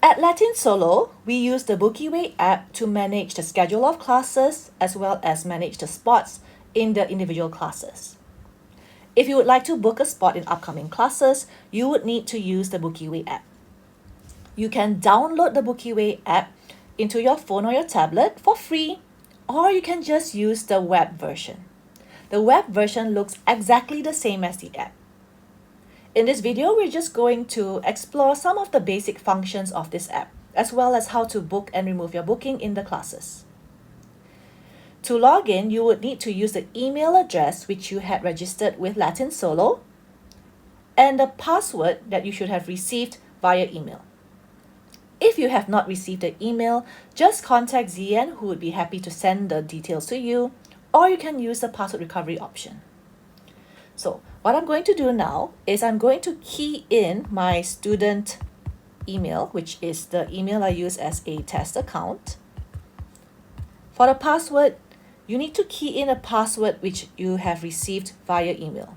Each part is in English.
At Latin Solo, we use the BookyWay app to manage the schedule of classes as well as manage the spots in the individual classes. If you would like to book a spot in upcoming classes, you would need to use the BookyWay app. You can download the BookyWay app into your phone or your tablet for free, or you can just use the web version. The web version looks exactly the same as the app. In this video, we're just going to explore some of the basic functions of this app, as well as how to book and remove your booking in the classes. To log in, you would need to use the email address which you had registered with Latin Solo and the password that you should have received via email. If you have not received the email, just contact Zyen, who would be happy to send the details to you, or you can use the password recovery option. So what I'm going to do now is I'm going to key in my student email, which is the email I use as a test account. For the password, you need to key in a password which you have received via email.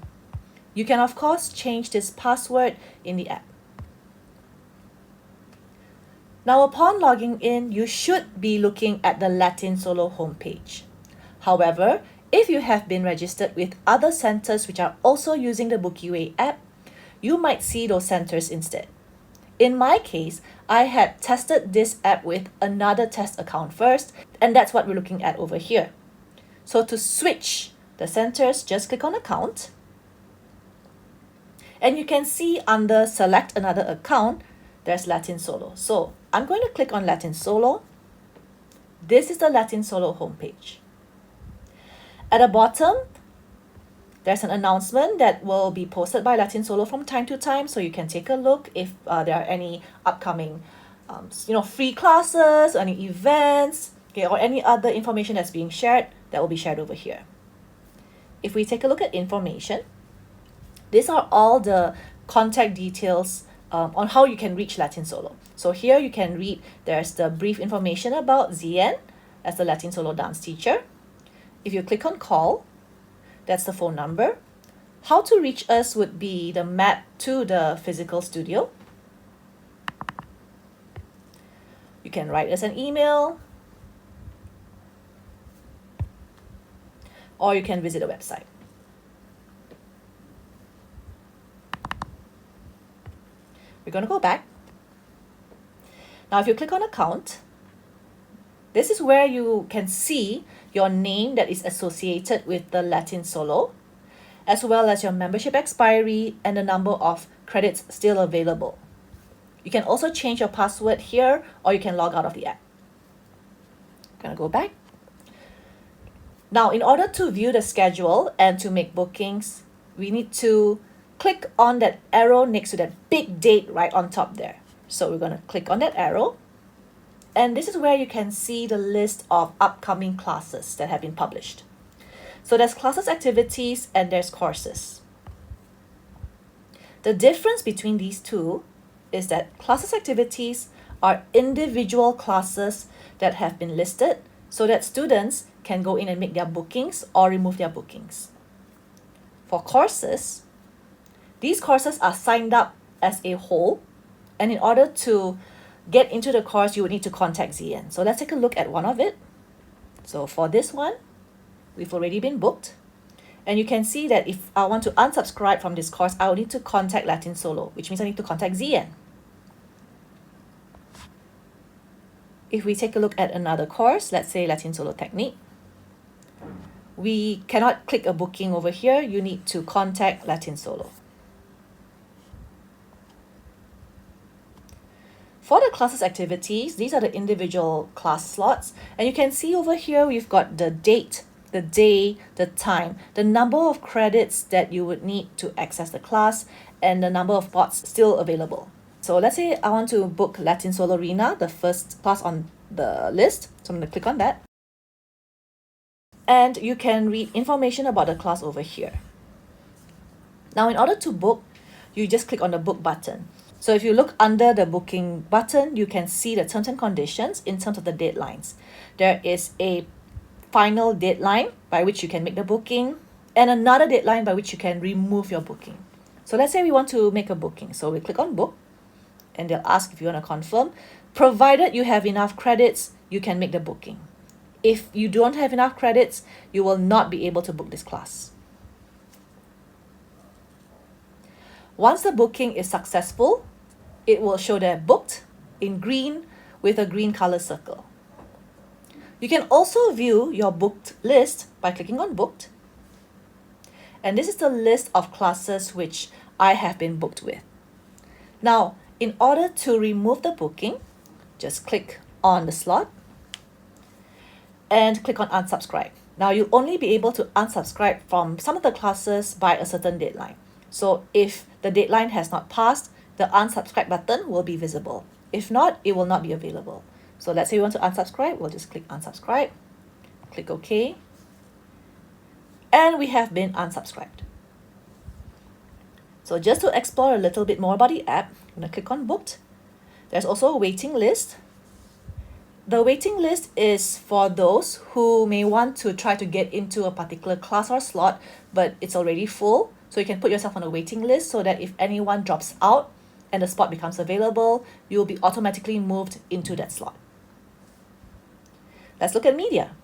You can of course change this password in the app. Now upon logging in, you should be looking at the Latin Solo homepage. However, if you have been registered with other centers which are also using the BookyWay app, you might see those centers instead. In my case, I had tested this app with another test account first, and that's what we're looking at over here. So to switch the centers, just click on account. And you can see under select another account, there's Latin Solo. So I'm going to click on Latin Solo. This is the Latin Solo homepage. At the bottom, there's an announcement that will be posted by Latin Solo from time to time, so you can take a look if there are any upcoming free classes, or any events, okay, or any other information that's being shared that will be shared over here. If we take a look at information, these are all the contact details on how you can reach Latin Solo. So here you can read, there's the brief information about Zyen as the Latin Solo dance teacher. If you click on call, that's the phone number. How to reach us would be the map to the physical studio. You can write us an email, or you can visit the website. We're going to go back. Now, if you click on account, this is where you can see your name that is associated with the Latin Solo, as well as your membership expiry and the number of credits still available. You can also change your password here, or you can log out of the app. I'm going to go back. Now, in order to view the schedule and to make bookings, we need to click on that arrow next to that big date right on top there. So we're going to click on that arrow. And this is where you can see the list of upcoming classes that have been published. So there's classes activities and there's courses. The difference between these two is that classes activities are individual classes that have been listed so that students can go in and make their bookings or remove their bookings. For courses, these courses are signed up as a whole, and in order to get into the course, you would need to contact Zyen. So let's take a look at one of it. So for this one, we've already been booked. And you can see that if I want to unsubscribe from this course, I will need to contact Latin Solo, which means I need to contact Zyen. If we take a look at another course, let's say Latin Solo Technique, we cannot click a booking over here. You need to contact Latin Solo. For the classes activities, these are the individual class slots. And you can see over here, we've got the date, the day, the time, the number of credits that you would need to access the class, and the number of spots still available. So let's say I want to book Latin Solo Arena, the first class on the list. So I'm going to click on that. And you can read information about the class over here. Now, in order to book, you just click on the book button. So if you look under the booking button, you can see the terms and conditions in terms of the deadlines. There is a final deadline by which you can make the booking and another deadline by which you can remove your booking. So let's say we want to make a booking. So we click on book and they'll ask if you want to confirm. Provided you have enough credits, you can make the booking. If you don't have enough credits, you will not be able to book this class. Once the booking is successful, it will show that booked in green with a green color circle. You can also view your booked list by clicking on booked. And this is the list of classes which I have been booked with. Now, in order to remove the booking, just click on the slot and click on unsubscribe. Now, you'll only be able to unsubscribe from some of the classes by a certain deadline. So if the deadline has not passed, the unsubscribe button will be visible. If not, it will not be available. So let's say we want to unsubscribe, we'll just click unsubscribe, click OK, and we have been unsubscribed. So just to explore a little bit more about the app, I'm going to click on booked. There's also a waiting list. The waiting list is for those who may want to try to get into a particular class or slot, but it's already full. So you can put yourself on a waiting list so that if anyone drops out and the spot becomes available, you will be automatically moved into that slot. Let's look at media.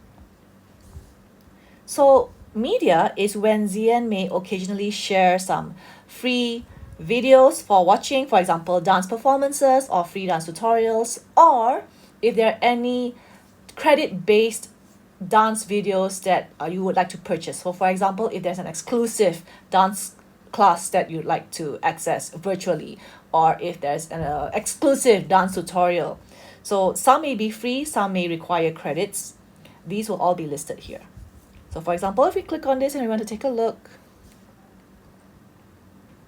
So media is when Zyen may occasionally share some free videos for watching, for example, dance performances or free dance tutorials, or if there are any credit-based dance videos that you would like to purchase. So for example, if there's an exclusive dance class that you'd like to access virtually, or if there's an exclusive dance tutorial. So some may be free, some may require credits. These will all be listed here. So for example, if we click on this and we want to take a look,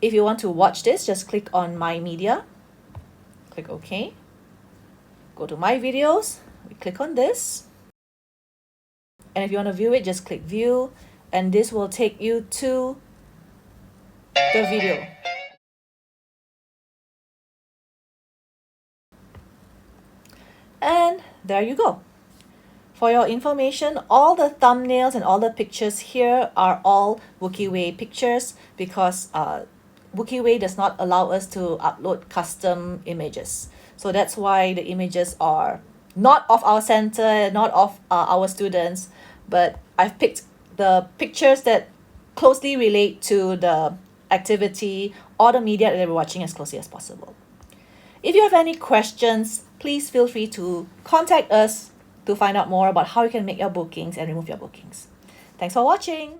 if you want to watch this, just click on My Media, click OK, go to My Videos, we click on this, and if you want to view it, just click View, and this will take you to the video. And there you go. For your information, all the thumbnails and all the pictures here are all BookyWay pictures because BookyWay does not allow us to upload custom images. So that's why the images are not of our center, not of our students, but I've picked the pictures that closely relate to the activity or the media that we're watching as closely as possible. If you have any questions, please feel free to contact us to find out more about how you can make your bookings and remove your bookings. Thanks for watching.